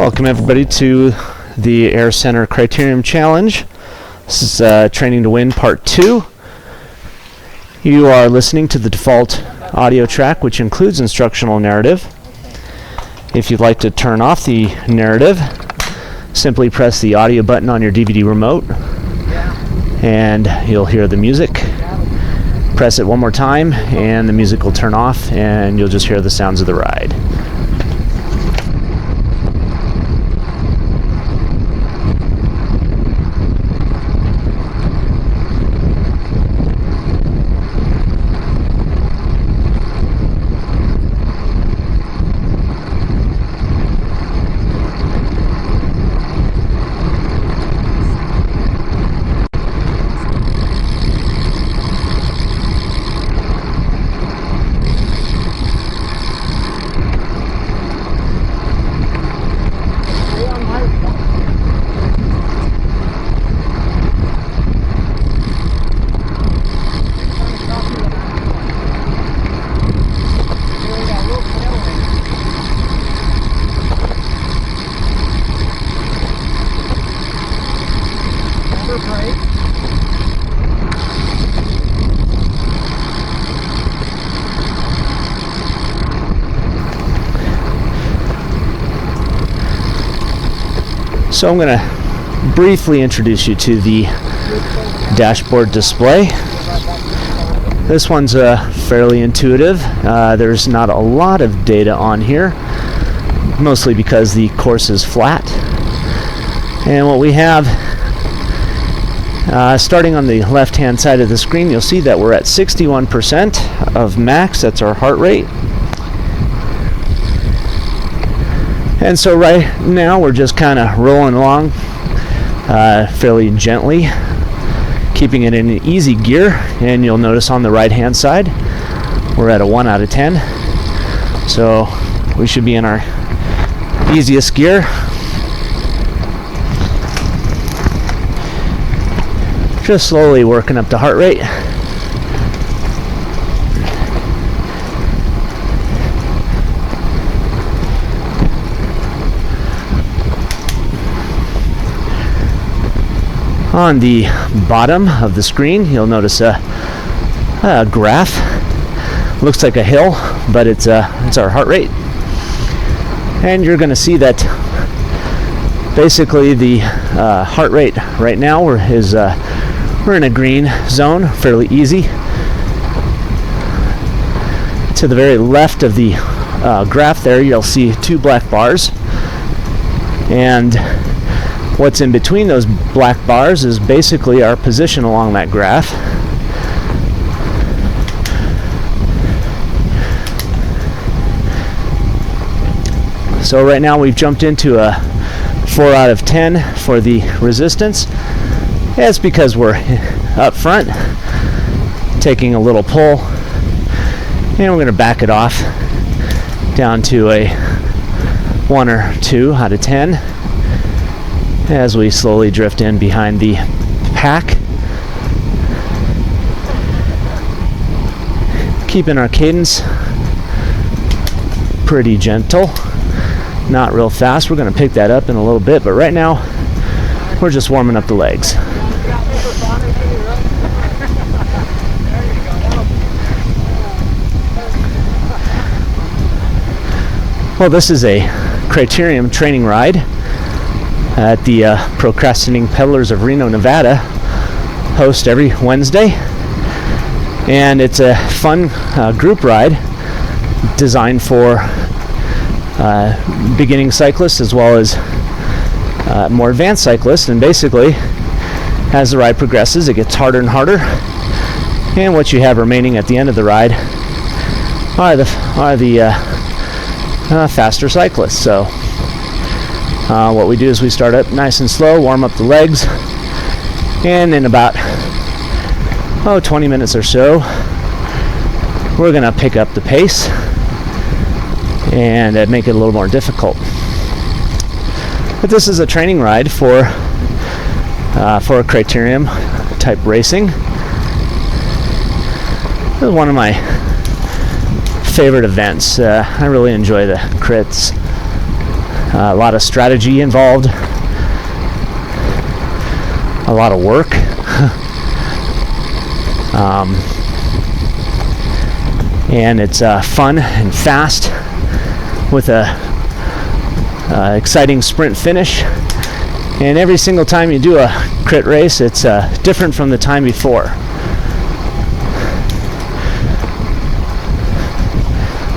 Welcome everybody to the Air Center Criterium Challenge. This is Training to Win Part 2. You are listening to the default audio track, which includes instructional narrative. If you'd like to turn off the narrative, simply press the audio button on your DVD remote and you'll hear the music. Press it one more time and the music will turn off and you'll just hear the sounds of the ride. So I'm going to briefly introduce you to the dashboard display. This one's fairly intuitive. There's not a lot of data on here, mostly because the course is flat. And what we have, starting on the left-hand side of the screen, you'll see that we're at 61% of max. That's our heart rate. And so right now we're just kind of rolling along fairly gently, keeping it in an easy gear. And you'll notice on the right hand side we're at a 1 out of 10. So we should be in our easiest gear. Just slowly working up the heart rate. On the bottom of the screen, you'll notice a graph. Looks like a hill, but it's our heart rate. And you're going to see that basically the heart rate right now we're in a green zone, fairly easy. To the very left of the graph there, you'll see 2 black bars. And what's in between those black bars is basically our position along that graph. So right now we've jumped into a 4 out of 10 for the resistance. That's because we're up front, taking a little pull, and we're going to back it off down to a 1 or 2 out of 10. As we slowly drift in behind the pack. Keeping our cadence pretty gentle, not real fast. We're going to pick that up in a little bit, but right now we're just warming up the legs. Well, this is a Criterium training ride at the Procrastinating Peddlers of Reno, Nevada, host every Wednesday. And it's a fun group ride designed for beginning cyclists as well as more advanced cyclists. And basically, as the ride progresses, it gets harder and harder. And what you have remaining at the end of the ride are the faster cyclists. So what we do is we start up nice and slow, warm up the legs, and in about 20 minutes or so, we're going to pick up the pace and make it a little more difficult. But this is a training ride for a Criterium type racing. This is one of my favorite events. I really enjoy the crits. A lot of strategy involved, a lot of work. And it's fun and fast with a exciting sprint finish. And every single time you do a crit race, it's different from the time before.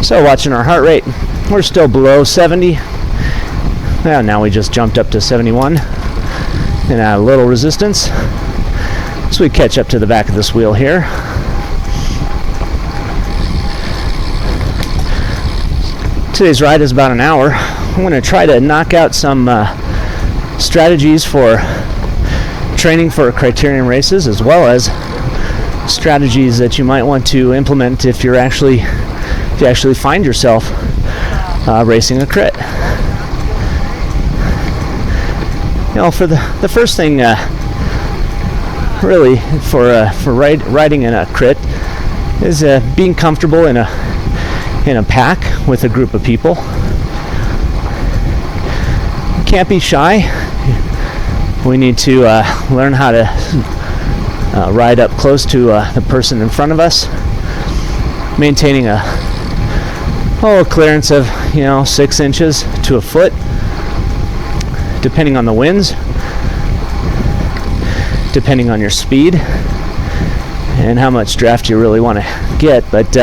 So watching our heart rate, we're still below 70. Well, now we just jumped up to 71 and add a little resistance. So we catch up to the back of this wheel here. Today's ride is about an hour. I'm going to try to knock out some strategies for training for criterium races, as well as strategies that you might want to implement if you actually find yourself racing a crit. You know, for the first thing, really for riding in a crit is being comfortable in a pack with a group of people. Can't be shy. We need to learn how to ride up close to the person in front of us, maintaining a clearance of 6 inches to a foot, depending on the winds, depending on your speed, and how much draft you really want to get. But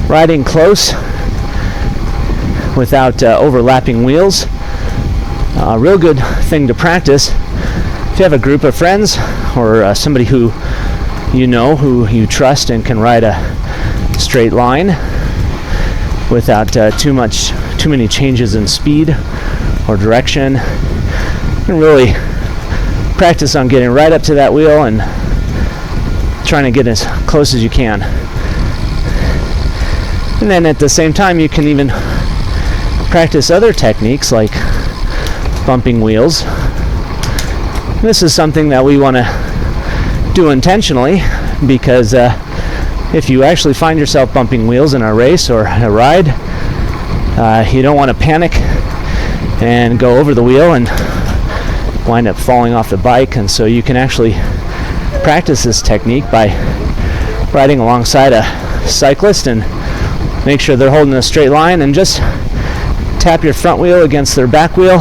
riding close without overlapping wheels, a real good thing to practice. If you have a group of friends or somebody who you trust and can ride a straight line without too many changes in speed or direction, you can really practice on getting right up to that wheel and trying to get as close as you can. And then at the same time, you can even practice other techniques like bumping wheels. This is something that we want to do intentionally, because if you actually find yourself bumping wheels in a race or a ride, you don't want to panic and go over the wheel and wind up falling off the bike. And so you can actually practice this technique by riding alongside a cyclist and make sure they're holding a straight line, and just tap your front wheel against their back wheel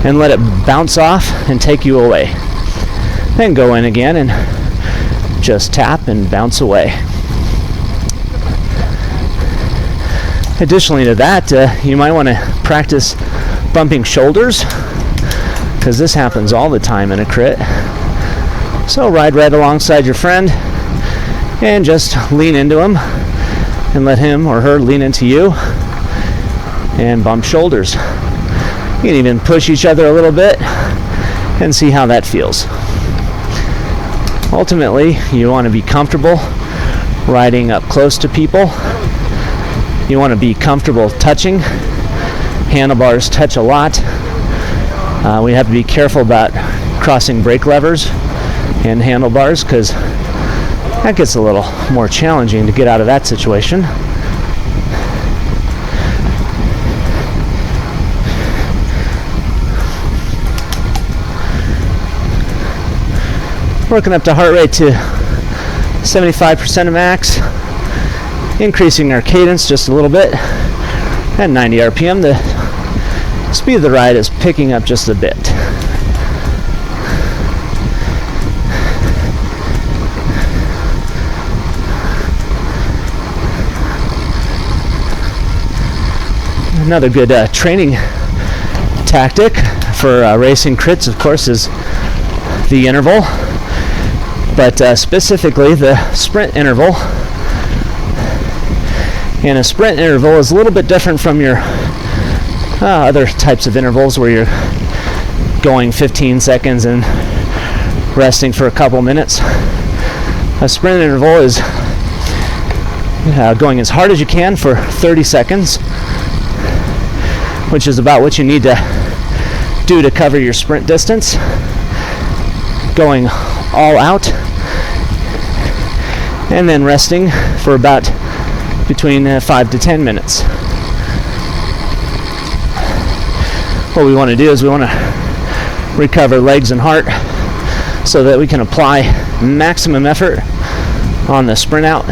and let it bounce off and take you away. Then go in again and just tap and bounce away. Additionally to that, you might want to practice bumping shoulders, because this happens all the time in a crit. So ride right alongside your friend and just lean into him and let him or her lean into you and bump shoulders. You can even push each other a little bit and see how that feels. Ultimately, you want to be comfortable riding up close to people. You want to be comfortable touching. Handlebars touch a lot. We have to be careful about crossing brake levers and handlebars, because that gets a little more challenging to get out of that situation. Working up the heart rate to 75% of max, increasing our cadence just a little bit. At 90 RPM, the speed of the ride is picking up just a bit. Another good training tactic for racing crits, of course, is the interval, but specifically the sprint interval. And a sprint interval is a little bit different from your other types of intervals where you're going 15 seconds and resting for a couple minutes. A sprint interval is going as hard as you can for 30 seconds, which is about what you need to do to cover your sprint distance. Going all out and then resting for about between 5 to 10 minutes. what we want to do is we want to recover legs and heart so that we can apply maximum effort on the sprint out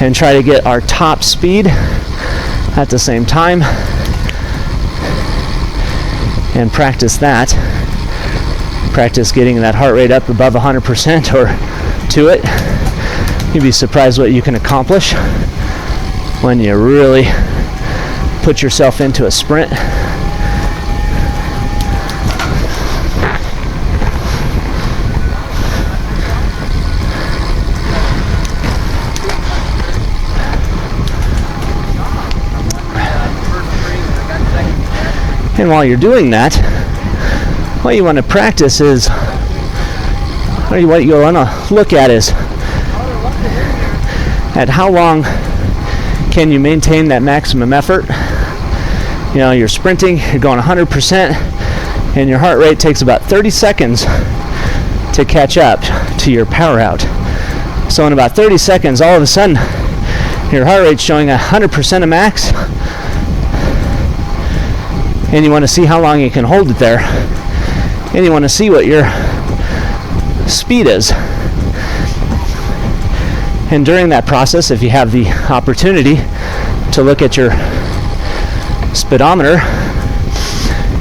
and try to get our top speed at the same time and practice that. Practice getting that heart rate up above 100% or to it. You'd be surprised what you can accomplish when you really put yourself into a sprint. And while you're doing that, what you want to practice is, or what you want to look at is, at how long can you maintain that maximum effort. You know, you're sprinting, you're going 100%, and your heart rate takes about 30 seconds to catch up to your power out. So in about 30 seconds, all of a sudden, your heart rate's showing 100% of max, and you want to see how long you can hold it there, and you want to see what your speed is. And during that process, if you have the opportunity to look at your speedometer,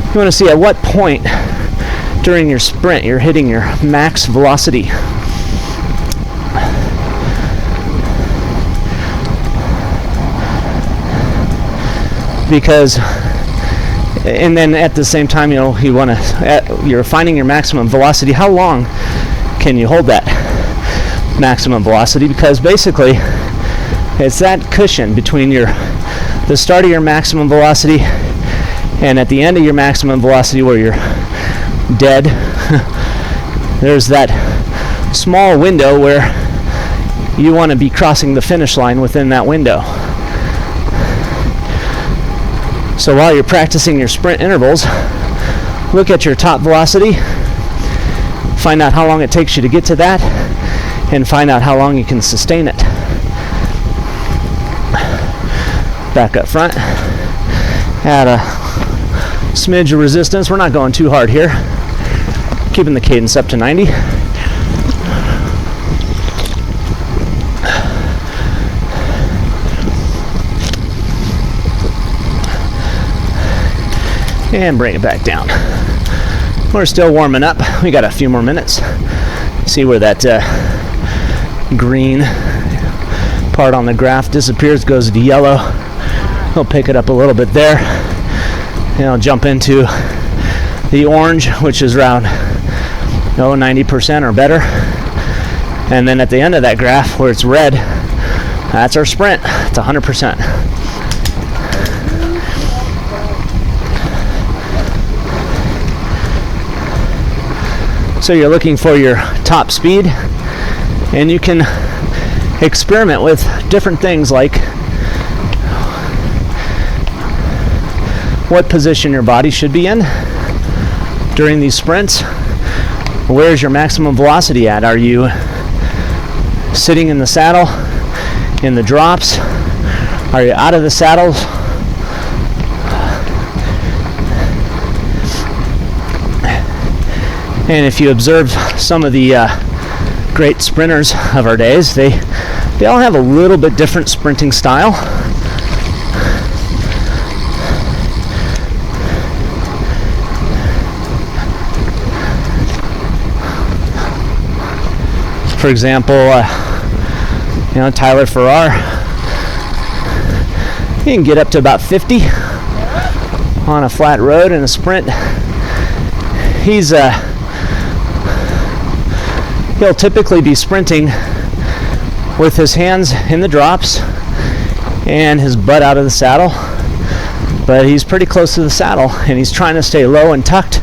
you want to see at what point during your sprint you're hitting your max velocity. Because, and then at the same time, you know, you're finding your maximum velocity. How long can you hold that maximum velocity? Because basically it's that cushion between the start of your maximum velocity and at the end of your maximum velocity where you're dead. There's that small window where you want to be crossing the finish line within that window. So while you're practicing your sprint intervals, look at your top velocity, find out how long it takes you to get to that, and find out how long you can sustain it. Back up front, add a smidge of resistance. We're not going too hard here, keeping the cadence up to 90. And bring it back down. We're still warming up. We got a few more minutes. See where that green part on the graph disappears, goes to yellow. We'll pick it up a little bit there. And I'll jump into the orange, which is around 90% or better. And then at the end of that graph, where it's red, that's our sprint. It's 100%. So you're looking for your top speed, and you can experiment with different things like what position your body should be in during these sprints. Where's your maximum velocity at? Are you sitting in the saddle, in the drops? Are you out of the saddle? And if you observe some of the great sprinters of our days, they all have a little bit different sprinting style. For example, Tyler Farrar, he can get up to about 50 on a flat road in a sprint. He'll typically be sprinting with his hands in the drops and his butt out of the saddle, but he's pretty close to the saddle and he's trying to stay low and tucked,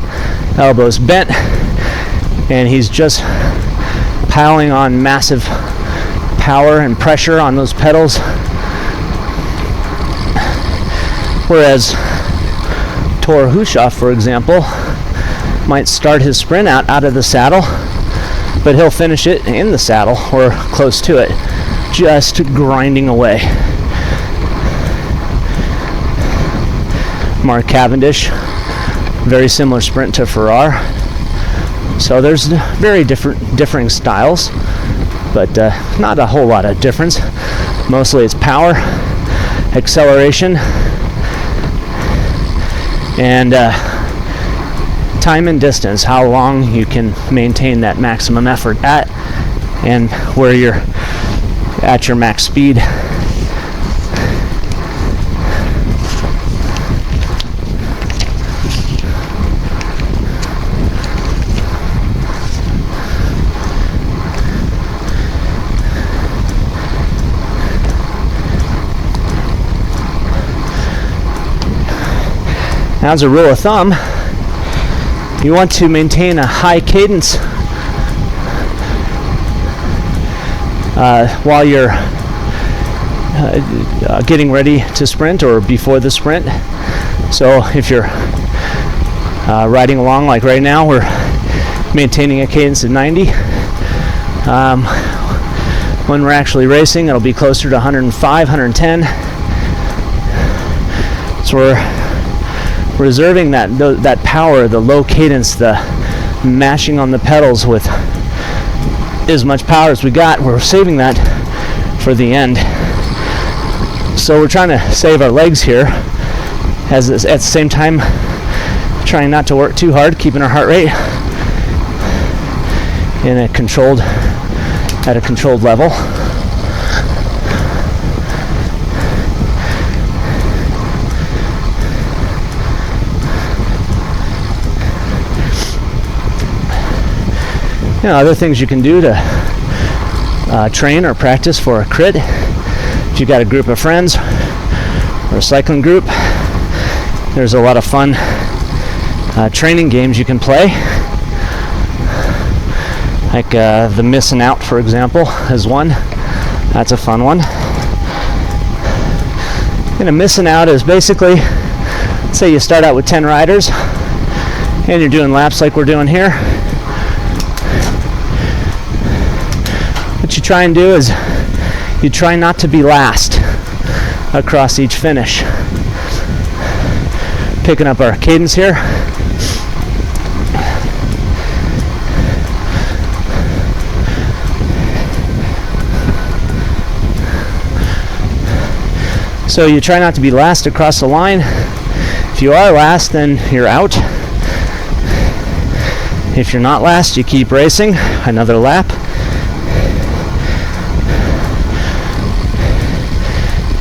elbows bent, and he's just piling on massive power and pressure on those pedals. Whereas Tor Hushoff, for example, might start his sprint out of the saddle, but he'll finish it in the saddle or close to it, just grinding away. Mark Cavendish, Very similar sprint to Farrar. So there's very differing styles, but not a whole lot of difference. Mostly it's power, acceleration, and time and distance, how long you can maintain that maximum effort at, and where you're at your max speed. Now, as a rule of thumb, you want to maintain a high cadence while you're getting ready to sprint or before the sprint. So if you're riding along like right now, we're maintaining a cadence of 90. When we're actually racing, it'll be closer to 105, 110. So we're reserving that power, the low cadence, the mashing on the pedals with as much power as we got. We're saving that for the end. So we're trying to save our legs here, at the same time trying not to work too hard, keeping our heart rate at a controlled level. Other things you can do to train or practice for a crit. If you've got a group of friends or a cycling group, there's a lot of fun training games you can play. Like the missing out, for example, is one. That's a fun one. And a missing out is basically, say you start out with 10 riders and you're doing laps like we're doing here. What you try and do is you try not to be last across each finish. Picking up our cadence here. So you try not to be last across the line. If you are last, then you're out. If you're not last, you keep racing another lap.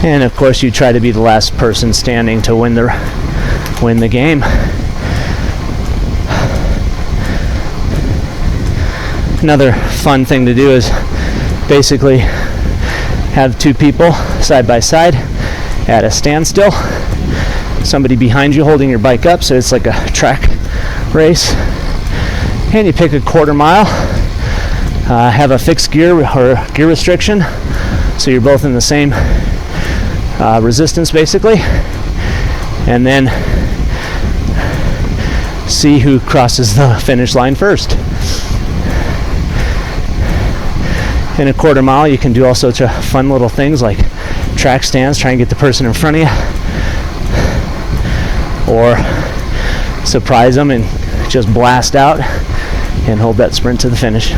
And of course you try to be the last person standing to win the game. Another fun thing to do is basically have two people side by side at a standstill. Somebody behind you holding your bike up, so it's like a track race. And you pick a quarter mile, have a fixed gear or gear restriction, so you're both in the same resistance basically, and then see who crosses the finish line first. In a quarter mile you can do all sorts of fun little things like track stands, try and get the person in front of you, or surprise them and just blast out and hold that sprint to the finish.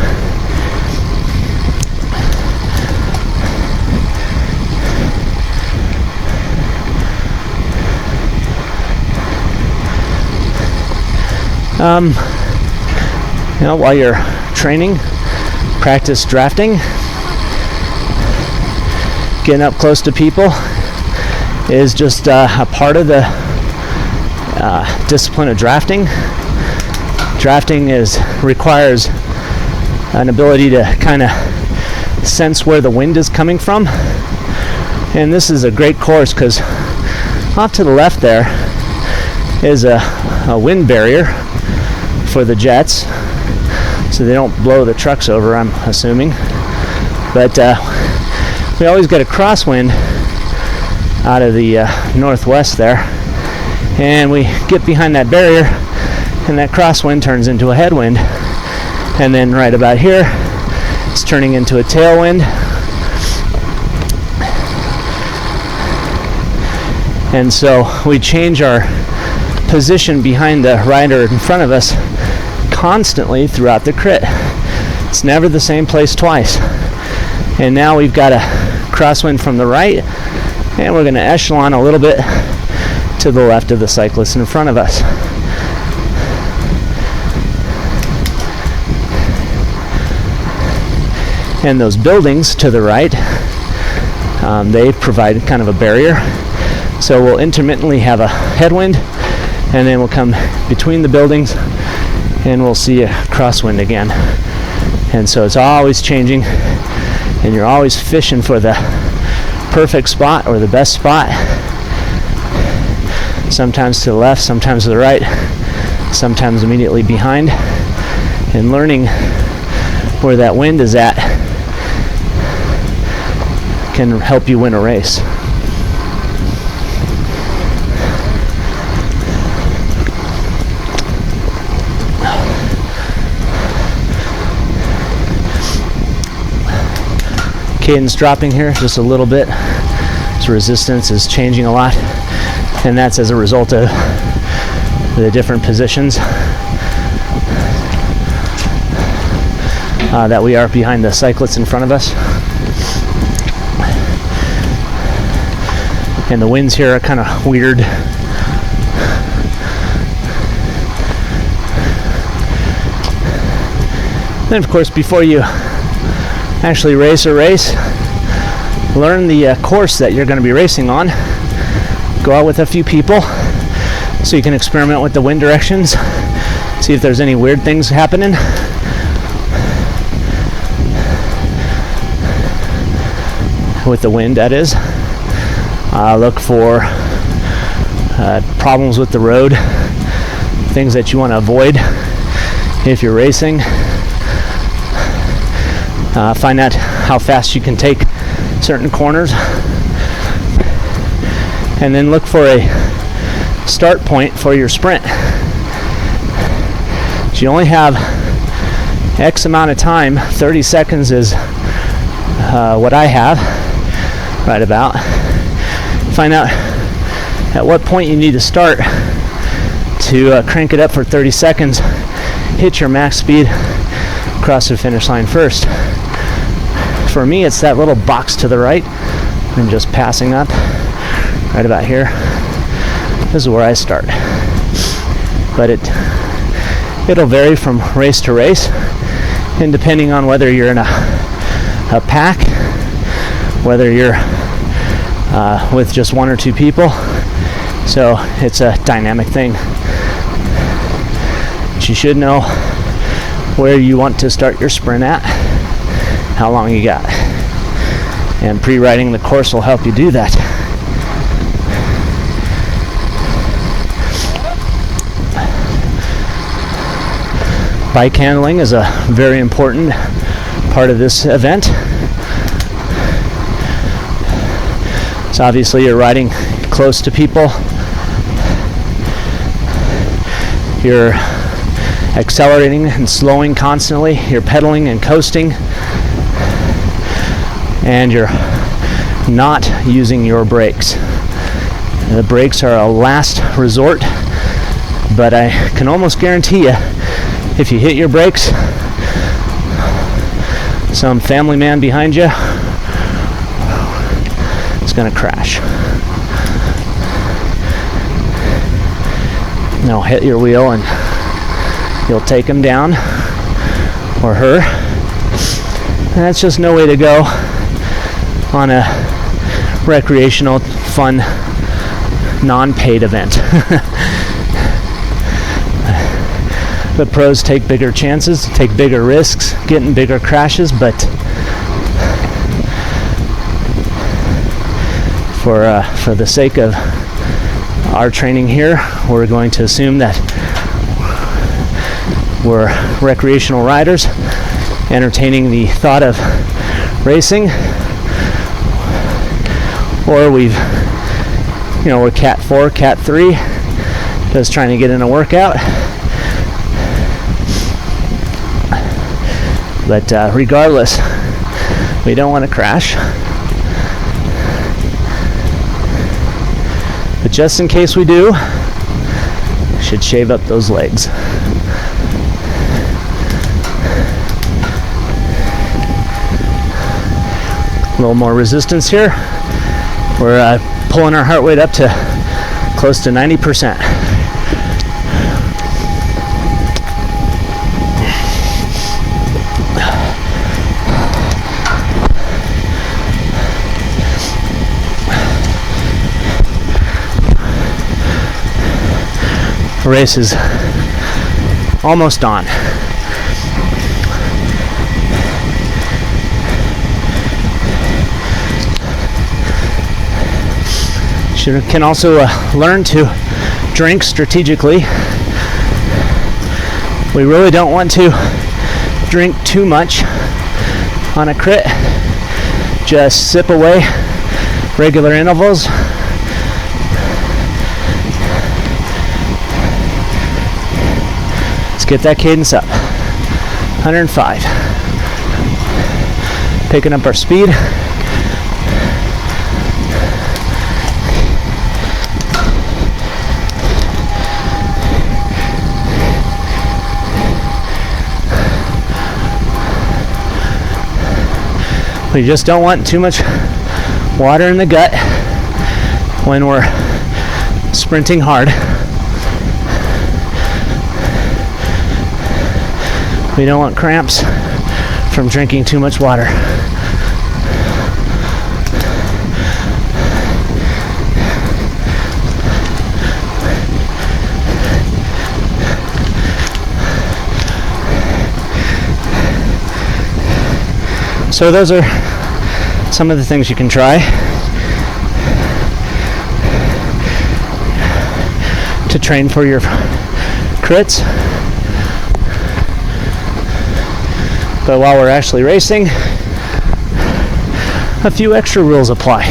While you're training, practice drafting. Getting up close to people is just a part of the discipline of drafting. Drafting requires an ability to kind of sense where the wind is coming from. And this is a great course because off to the left there is a wind barrier for the jets, so they don't blow the trucks over, I'm assuming. But we always get a crosswind out of the northwest there, and we get behind that barrier and that crosswind turns into a headwind, and then right about here it's turning into a tailwind. And so we change our position behind the rider in front of us constantly throughout the crit. It's never the same place twice. And now we've got a crosswind from the right, and we're going to echelon a little bit to the left of the cyclist in front of us. And those buildings to the right, they provide kind of a barrier. So we'll intermittently have a headwind, and then we'll come between the buildings, and we'll see a crosswind again. And so it's always changing, and you're always fishing for the perfect spot or the best spot. Sometimes to the left, sometimes to the right, sometimes immediately behind. And learning where that wind is at can help you win a race. Cadence dropping here just a little bit. So resistance is changing a lot, and that's as a result of the different positions that we are behind the cyclists in front of us. And the winds here are kind of weird. Then of course, before you actually race a race, learn the course that you're going to be racing on. Go out with a few people so you can experiment with the wind directions, see if there's any weird things happening. With the wind, that is. Look for problems with the road, things that you want to avoid if you're racing. Find out how fast you can take certain corners, and then look for a start point for your sprint. So you only have X amount of time. 30 seconds is what I have right about. Find out at what point you need to start to crank it up for 30 seconds, hit your max speed, cross the finish line first. For me, it's that little box to the right. I'm just passing up right about here. This is where I start. But it'll vary from race to race, and depending on whether you're in a pack, whether you're with just one or two people. So it's a dynamic thing. But you should know where you want to start your sprint at, how long you got. And pre-writing the course will help you do that. Bike handling is a very important part of this event. So obviously you're riding close to people. You're accelerating and slowing constantly. You're pedaling and coasting. And you're not using your brakes. The brakes are a last resort, but I can almost guarantee you, if you hit your brakes, some family man behind you is going to crash. Now hit your wheel and you'll take him down, or her. And that's just no way to go on a recreational, fun, non-paid event. The pros take bigger chances, take bigger risks, get in bigger crashes, but for the sake of our training here, we're going to assume that we're recreational riders entertaining the thought of racing, or we're Cat 4, Cat 3, just trying to get in a workout. But regardless, we don't want to crash. But just in case we do, should shave up those legs. A little more resistance here. We're pulling our heart rate up to close to 90%. The race is almost on. You can also learn to drink strategically. We really don't want to drink too much on a crit. Just sip away, regular intervals. Let's get that cadence up. 105. Picking up our speed. We just don't want too much water in the gut when we're sprinting hard. We don't want cramps from drinking too much water. So those are some of the things you can try to train for your crits. But while we're actually racing, a few extra rules apply.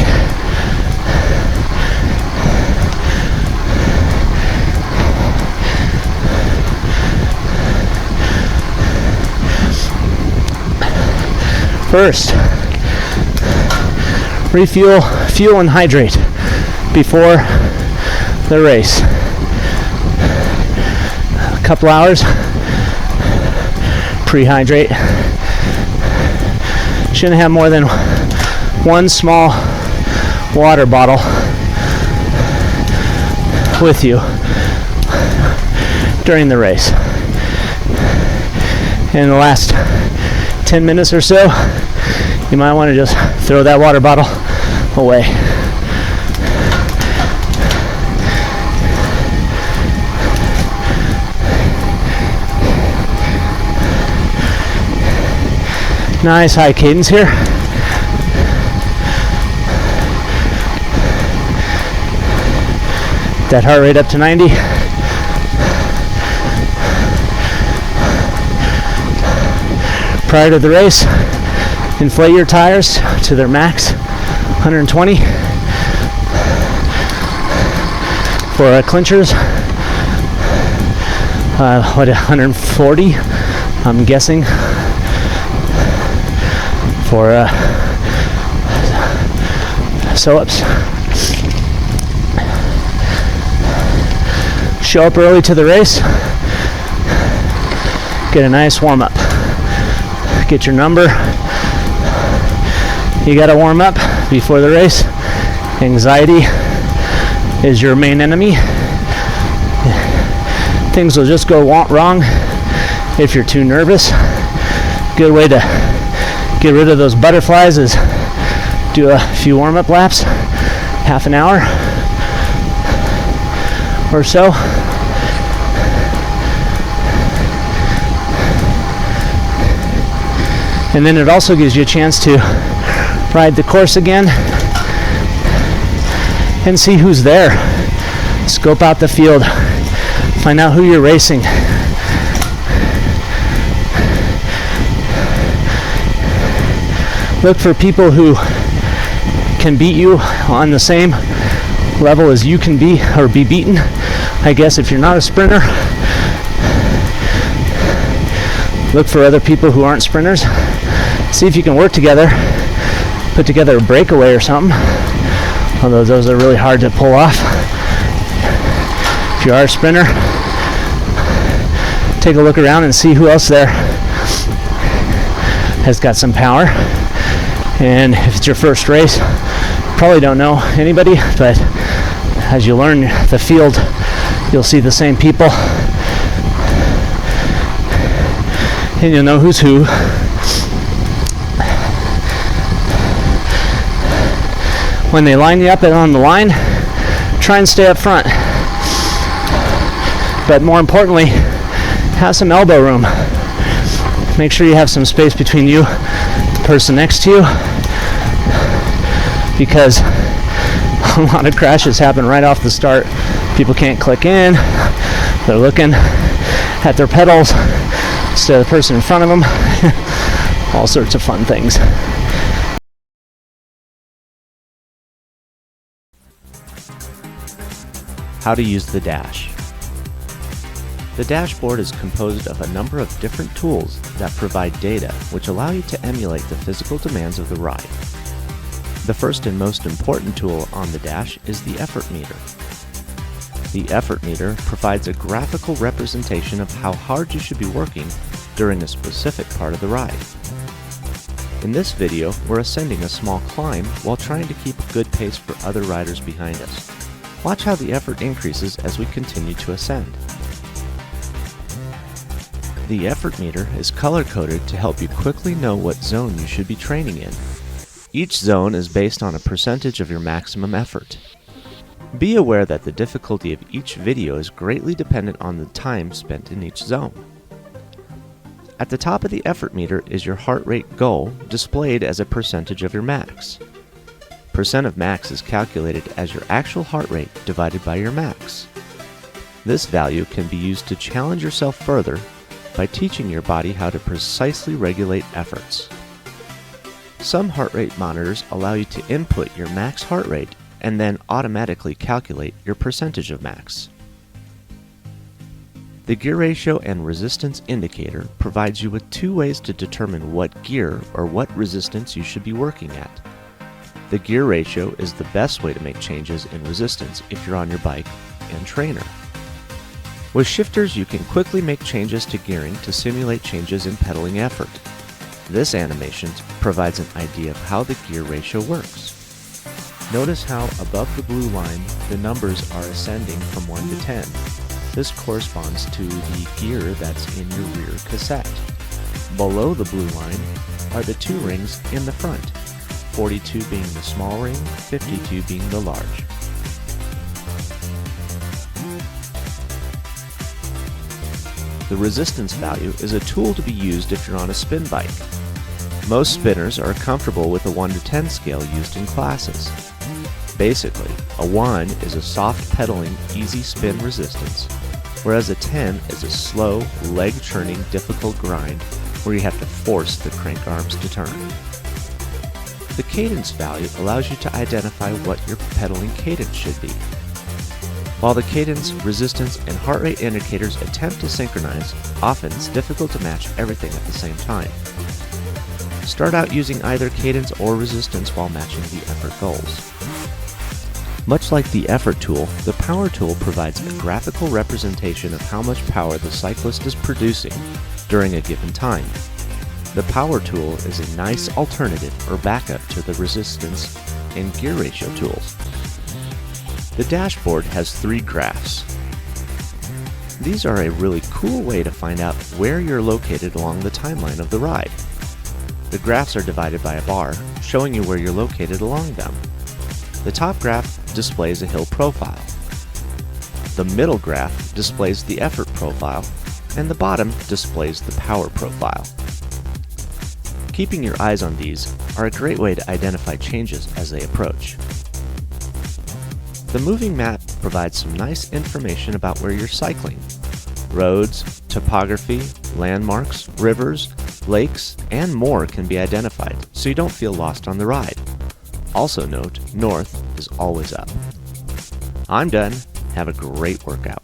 First, refuel, fuel and hydrate before the race. A couple hours, pre-hydrate. Shouldn't have more than one small water bottle with you during the race. In the last 10 minutes or so, you might want to just throw that water bottle away. Nice high cadence here. That heart rate up to 90. Prior to the race, inflate your tires to their max, 120. For clinchers, 140, I'm guessing. For sew-ups. Show up early to the race. Get a nice warm-up. Get your number. You gotta warm up before the race. Anxiety is your main enemy. Things will just go wrong if you're too nervous. Good way to get rid of those butterflies is do a few warm-up laps, half an hour or so. And then it also gives you a chance to ride the course again and see who's there. Scope out the field. Find out who you're racing. Look for people who can beat you on the same level as you can be or be beaten. I guess if you're not a sprinter, look for other people who aren't sprinters. See if you can work together, put together a breakaway or something, although those are really hard to pull off. If you are a sprinter, take a look around and see who else there has got some power. And if it's your first race, you probably don't know anybody, but as you learn the field, you'll see the same people and you'll know who's who. When they line you up on the line, try and stay up front. But more importantly, have some elbow room. Make sure you have some space between you and the person next to you, because a lot of crashes happen right off the start. People can't click in, they're looking at their pedals instead of the person in front of them. All sorts of fun things. How to use the dash. The dashboard is composed of a number of different tools that provide data which allow you to emulate the physical demands of the ride. The first and most important tool on the dash is the effort meter. The effort meter provides a graphical representation of how hard you should be working during a specific part of the ride. In this video, we're ascending a small climb while trying to keep a good pace for other riders behind us. Watch how the effort increases as we continue to ascend. The effort meter is color-coded to help you quickly know what zone you should be training in. Each zone is based on a percentage of your maximum effort. Be aware that the difficulty of each video is greatly dependent on the time spent in each zone. At the top of the effort meter is your heart rate goal, displayed as a percentage of your max. Percent of max is calculated as your actual heart rate divided by your max. This value can be used to challenge yourself further by teaching your body how to precisely regulate efforts. Some heart rate monitors allow you to input your max heart rate and then automatically calculate your percentage of max. The gear ratio and resistance indicator provides you with two ways to determine what gear or what resistance you should be working at. The gear ratio is the best way to make changes in resistance if you're on your bike and trainer. With shifters, you can quickly make changes to gearing to simulate changes in pedaling effort. This animation provides an idea of how the gear ratio works. Notice how above the blue line, the numbers are ascending from 1 to 10. This corresponds to the gear that's in your rear cassette. Below the blue line are the two rings in the front, 42 being the small ring, 52 being the large. The resistance value is a tool to be used if you're on a spin bike. Most spinners are comfortable with a 1 to 10 scale used in classes. Basically, a 1 is a soft pedaling, easy spin resistance, whereas a 10 is a slow, leg-churning, difficult grind where you have to force the crank arms to turn. The cadence value allows you to identify what your pedaling cadence should be. While the cadence, resistance, and heart rate indicators attempt to synchronize, often it's difficult to match everything at the same time. Start out using either cadence or resistance while matching the effort goals. Much like the effort tool, the power tool provides a graphical representation of how much power the cyclist is producing during a given time. The power tool is a nice alternative or backup to the resistance and gear ratio tools. The dashboard has 3 graphs. These are a really cool way to find out where you're located along the timeline of the ride. The graphs are divided by a bar, showing you where you're located along them. The top graph displays a hill profile. The middle graph displays the effort profile, and the bottom displays the power profile. Keeping your eyes on these are a great way to identify changes as they approach. The moving map provides some nice information about where you're cycling. Roads, topography, landmarks, rivers, lakes, and more can be identified so you don't feel lost on the ride. Also note, north is always up. I'm done. Have a great workout.